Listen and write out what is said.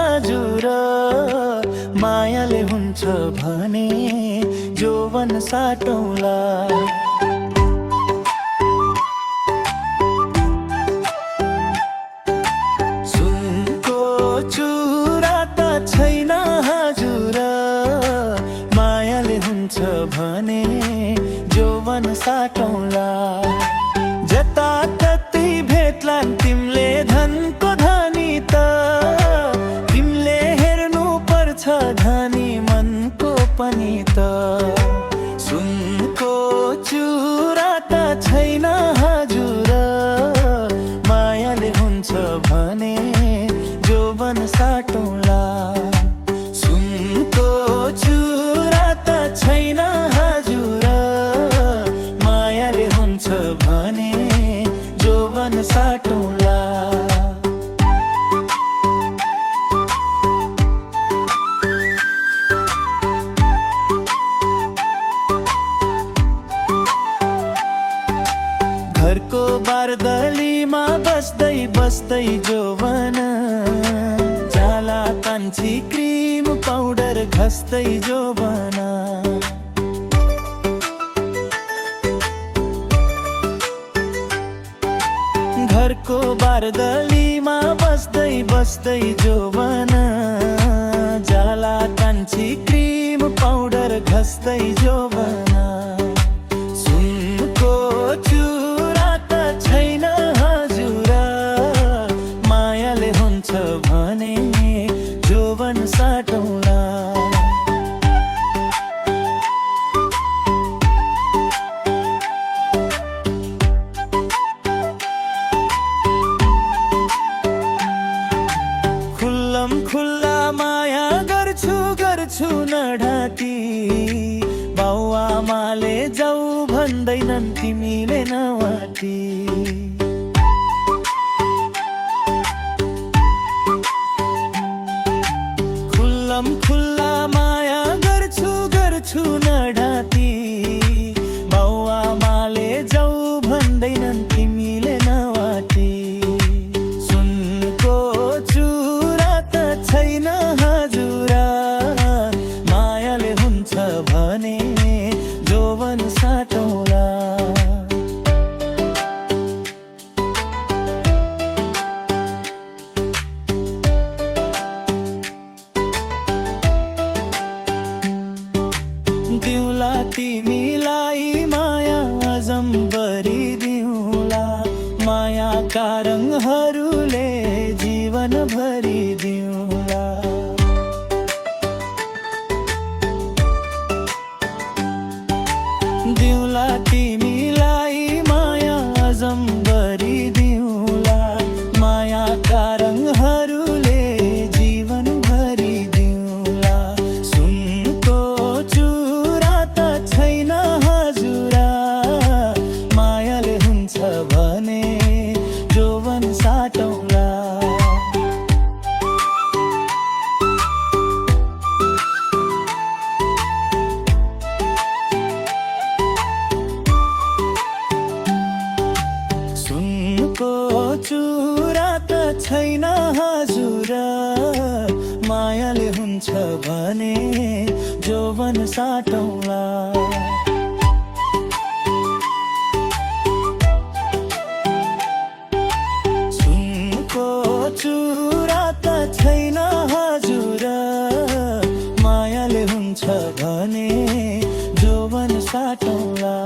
हजुर मायाले हुन्छ भने जोवन साटौँला। सुनको चुरा त छैन हजुर मायाले हुन्छ भने जोवन साटौँला। जताततै भेट्लान् तिमीले धनको धनी त तिमीले हेर्नु पर्छ धनी मनको पनि त। सुनको चुरा त छैन हजुर मायाले हुन्छ भने जोवन साटौँला। सुनको चुरा त छैन हजुर मायाले हुन्छ भने जोवन साटौँला। घरको बारदलीमा बस्दै बस्दै जोवन जाला कान्छी क्रिम पाउडर घस्दै जोवन। घरको बारदलीमा बस्दै बस्दै जोवन जाला कान्छी क्रिम पाउडर घस्दै जोवन। सुनको चुरा त छैन हजुर मायाले हुन्छ भने जोवन साटौँला। खुल्ला माया गर्छु गर्छु न ढाँटी बाउआमाले जाऊ भन्दैनन् तिमीले नवाटी। खुल्ला माया गर्छु गर्छु न ढाँटी बाउआमाले जाऊ भन्दैनन् तिमीले नवाटी। सुनको चुरा त छैन हजुर मायाले हुन्छ भने जोवन साटौँला। दिउँला तिमीलाई माया अजम्बरी दिउँला मायाका रङहरूले जीवन भरि दिउँला। दिउँला तिमीलाई माया अजम्बरी दिउँला मायाका रङहरूले जीवन भरि दिउँला। सुनको चुरा त छैन हजुर मायाले हुन्छ भने जोवन साटौँला। सुनको चुरा त छैन हजुर मायाले हुन्छ भने जोवन साटौँला। सुनको चुरा त छैन हजुर मायाले हुन्छ भने जोवन साटौँला।